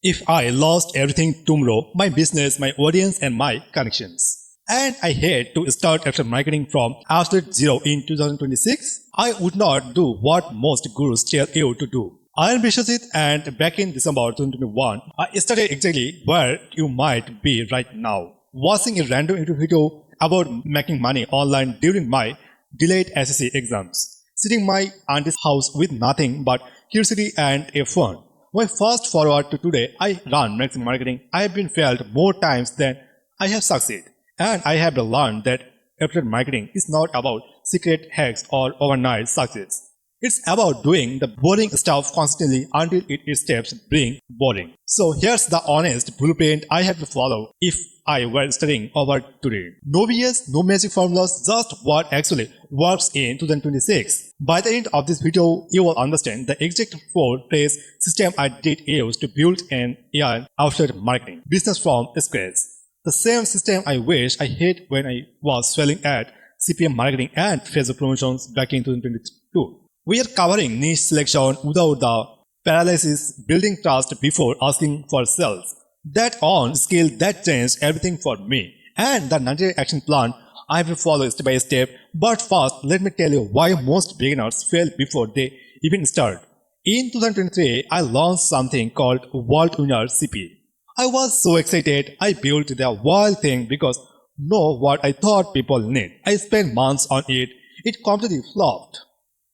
If I lost everything tomorrow, my business, my audience and my connections, and I had to start after marketing from absolute zero in 2026, I would not do what most gurus tell you to do. I am Bisho, and back in December 2021, I started exactly where you might be right now, watching a random YouTube video about making money online during my delayed SSC exams, sitting in my auntie's house with nothing but curiosity and a phone. My fast forward to today, I run maximum marketing. I have been failed more times than I have succeeded. And I have learned that affiliate marketing is not about secret hacks or overnight success. It's about doing the boring stuff constantly until it stops being boring. So here's the honest blueprint I have to follow if I were studying over today. No BS, no magic formulas, just what actually works in 2026. By the end of this video, you will understand the exact 4-phase system I did use to build an AI affiliate marketing business from scratch. The same system I wish I had when I was failing at CPM marketing and Facebook promotions back in 2022. We are covering niche selection without the paralysis, building trust before asking for sales. That on skill that changed everything for me, and the 90-day action plan I will follow step by step. But first, let me tell you why most beginners fail before they even start. In 2023, I launched something called World Winner CP. I was so excited. I built the wild thing because know what I thought people need. I spent months on it. It completely flopped.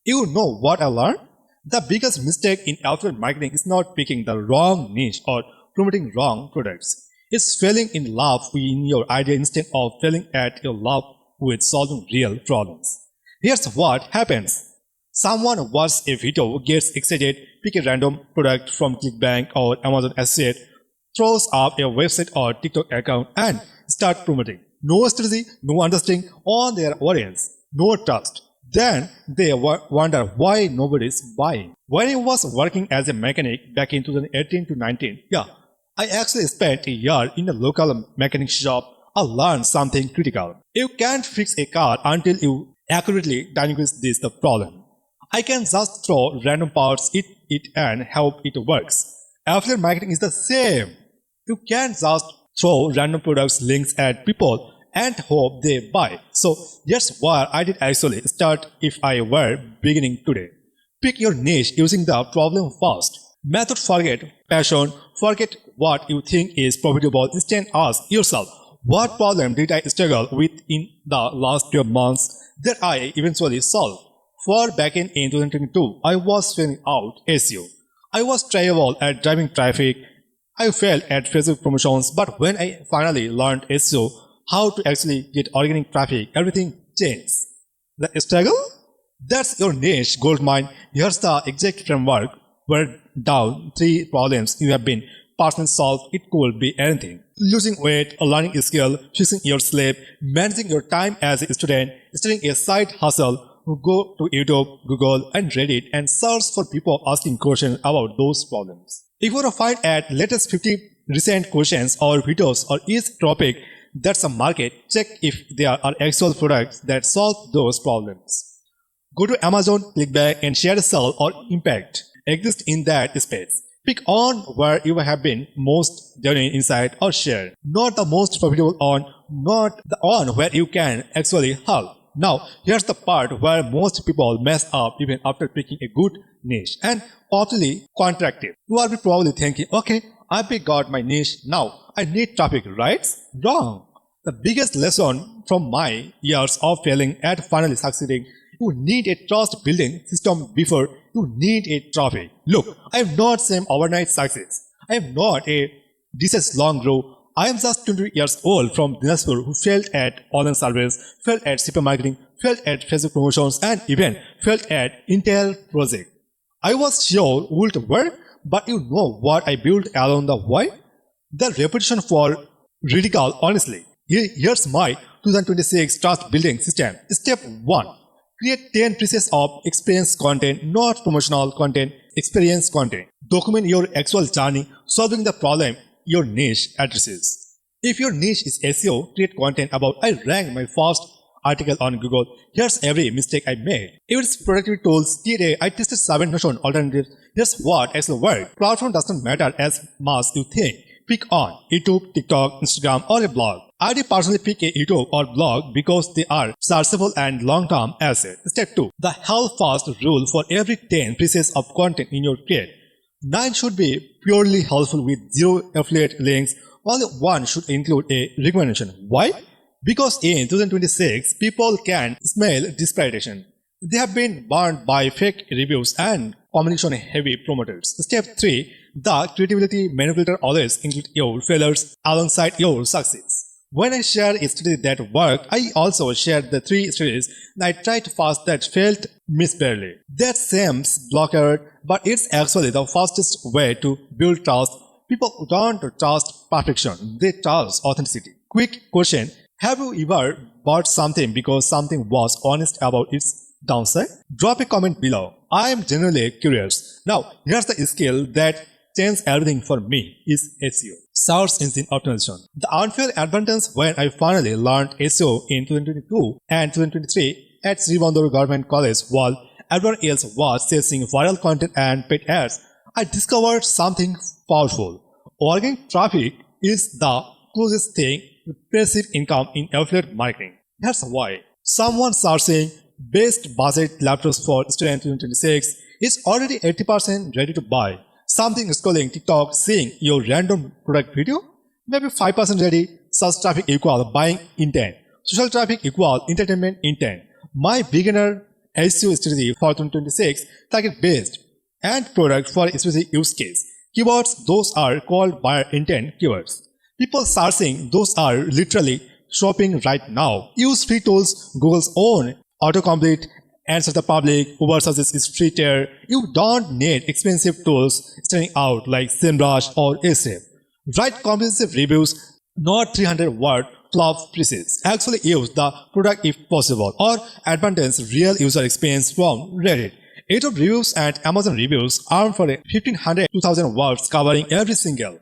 You know what I learned? The biggest mistake in affiliate marketing is not picking the wrong niche or promoting wrong products. It's failing in love in your idea instead of failing at your love with solving real problems. Here's what happens. Someone watches a video, gets excited, pick a random product from ClickBank or Amazon Associate, throws up a website or TikTok account and start promoting. No strategy, no understanding on their audience, no trust. Then they wonder why nobody's buying. When I was working as a mechanic back in 2018 to 19, I actually spent a year in a local mechanic shop. I learned something critical. You can't fix a car until you accurately diagnose the problem. I can just throw random parts at it and hope it works. Affiliate marketing is the same. You can't just throw random products links at people and hope they buy. So that's why I did actually start if I were beginning today. Pick your niche using the problem first. Method forget passion, forget what you think is profitable. Instead ask yourself, what problem did I struggle with in the last 12 months that I eventually solved? For backend in 2022, I was figuring out SEO. I was terrible at driving traffic. I failed at Facebook promotions, but when I finally learned SEO, how to actually get organic traffic, everything changed. The struggle? That's your niche goldmine. Here's the exact framework. Where down 3 problems you have been personally solved. It could be anything. Losing weight, a learning skill, fixing your sleep, managing your time as a student, starting a side hustle. Go to YouTube, Google and Reddit and search for people asking questions about those problems. If you want to find at latest 50 recent questions or videos or each topic that's a market, check if there are actual products that solve those problems. Go to Amazon, ClickBank and share a sell or impact exist in that space. Pick on where you have been most genuine inside or share. Not the most profitable on, not the on where you can actually help. Now, here's the part where most people mess up even after picking a good niche and completely contractive. You are probably thinking, okay, I got my niche, now I need traffic, right? Wrong. The biggest lesson from my years of failing at finally succeeding, you need a trust building system before you need a traffic. Look, I am not saying overnight success. I am not a decent long grow. I am just 20 years old from Dinajpur who failed at online service, failed at CPM marketing, failed at Facebook promotions and even failed at entire project. I was sure it would work, but you know what I built along the way? The reputation for ridicule, honestly. Here's my 2026 trust building system. Step 1. Create 10 pieces of experience content, not promotional content, experience content. Document your actual journey, solving the problem your niche addresses. If your niche is SEO, create content about I ranked my first article on Google. Here's every mistake I made. If it's productivity tools, today I tested 7 notion alternatives. Here's what actually worked. Platform doesn't matter as much you think. Pick on YouTube, TikTok, Instagram, or a blog. I did personally pick a YouTube or blog because they are searchable and long-term assets. Step 2. The hell fast rule for every 10 pieces of content in your feed. 9 should be purely helpful with 0 affiliate links. Only 1 should include a recommendation. Why? Because in 2026, people can smell desperation. They have been burned by fake reviews and communication-heavy promoters. Step 3. The credibility manipulator always includes your failures alongside your success. When I share a strategy that worked, I also shared the 3 strategies I tried fast that failed miserably. That seems blocker, but it's actually the fastest way to build trust. People don't trust perfection, they trust authenticity. Quick question. Have you ever bought something because something was honest about its downside? Drop a comment below. I am genuinely curious. Now, here's the skill that changed everything for me is SEO. Search engine optimization. The unfair advantage when I finally learned SEO in 2022 and 2023 at Srivandor Government College while everyone else was chasing viral content and paid ads, I discovered something powerful. Organic traffic is the closest thing to passive income in affiliate marketing. That's why someone searching best budget laptops for student 2026 is already 80% ready to buy. Something scrolling TikTok seeing your random product video, maybe 5% ready. Such traffic equal buying intent. Social traffic equal entertainment intent. My beginner SEO strategy for 2026 target based and product for a specific use case. Keywords, those are called buyer intent keywords. People searching, those are literally shopping right now. Use free tools, Google's own autocomplete, answer the public, Uber searches is free tier. You don't need expensive tools standing out like SEMrush or Ahrefs. Write comprehensive reviews, not 300-word fluff pieces. Actually use the product if possible or advantage real user experience from Reddit. YouTube reviews and Amazon reviews are for 1500-2000 words covering every single.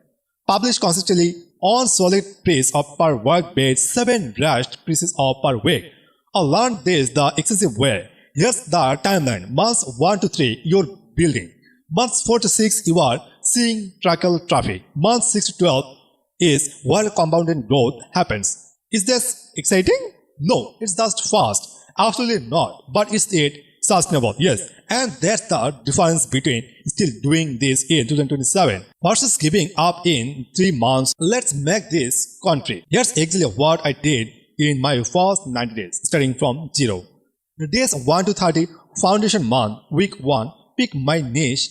Publish consistently on solid piece of per work page, 7 rushed pieces of per week. I learned this the excessive way. Here's the timeline. Months 1 to 3, you're building. Months 4 to 6, you are seeing trickle traffic. Months 6 to 12 is where compounded growth happens. Is this exciting? No, it's just fast. Absolutely not. But is it sustainable? Yes. And that's the difference between still doing this in 2027 versus giving up in 3 months. Let's make this concrete. Here's exactly what I did in my first 90 days, starting from 0. Days 1 to 30, foundation month, week 1, pick my niche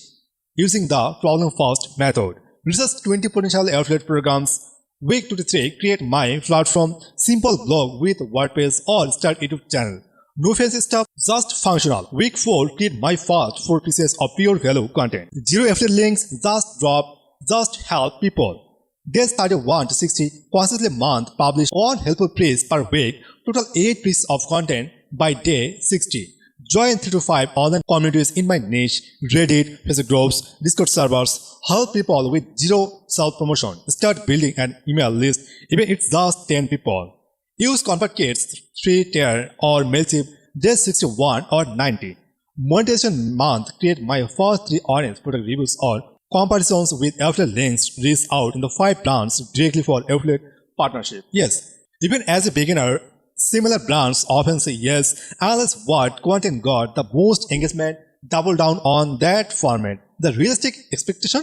using the problem first method. Research 20 potential affiliate programs. Week 2 to 3, create my platform, simple blog with WordPress or start YouTube channel. No fancy stuff, just functional. Week 4, create my first 4 pieces of pure value content. 0 affiliate links, just drop, just help people. Days 31 to 60, consistently month, publish 1 helpful piece per week, total 8 pieces of content by day 60. Join 3 to 5 online communities in my niche, Reddit, Facebook groups, Discord servers, help people with 0 self-promotion, start building an email list, even if it's just 10 people. Use ConvertKits, free tier or MailChimp, day 61 or 90. Monetization month, create my first 3 audience product reviews or comparisons with affiliate links, reach out in the 5 brands directly for affiliate partnership. Yes, even as a beginner, similar brands often say yes, unless what content got the most engagement, double down on that format. The realistic expectation?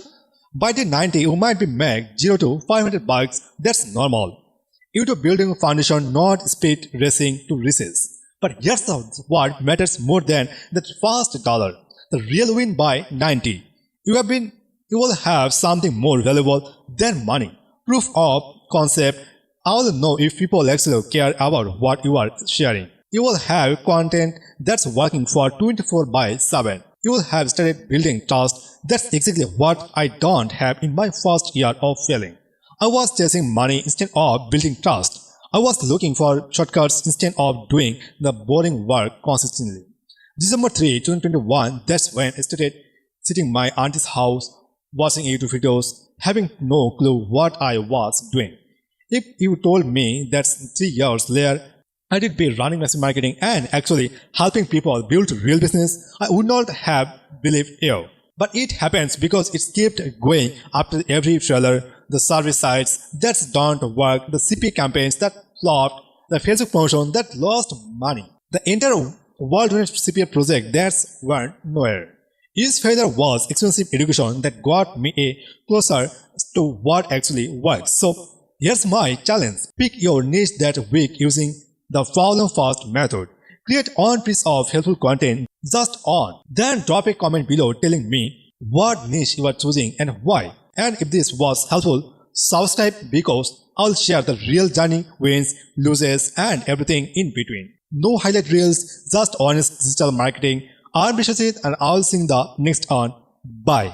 By day 90, you might be make 0 to 500 bucks, that's normal. YouTube building a foundation, not speed racing to riches. But here's what matters more than that first dollar. The real win by 90. You will have something more valuable than money. Proof of concept. I will know if people actually care about what you are sharing. You will have content that's working for 24/7. You will have started building trust. That's exactly what I don't have in my first year of failing. I was chasing money instead of building trust. I was looking for shortcuts instead of doing the boring work consistently. December 3, 2021, that's when I started sitting in my auntie's house, watching YouTube videos, having no clue what I was doing. If you told me that 3 years later I did be running massive marketing and actually helping people build real business, I would not have believed you. But it happens because it kept going after every failure, the service sites that don't work, the CP campaigns that flopped, the Facebook promotion that lost money, the entire world-renowned CPA project that went nowhere. Each failure was expensive education that got me closer to what actually works. So here's my challenge. Pick your niche that week using the problem first method. Create one piece of helpful content just on. Then drop a comment below telling me what niche you are choosing and why. And if this was helpful, subscribe because I'll share the real journey, wins, losses, and everything in between. No highlight reels, just honest digital marketing. I'm Bisho and I'll see you in the next one. Bye.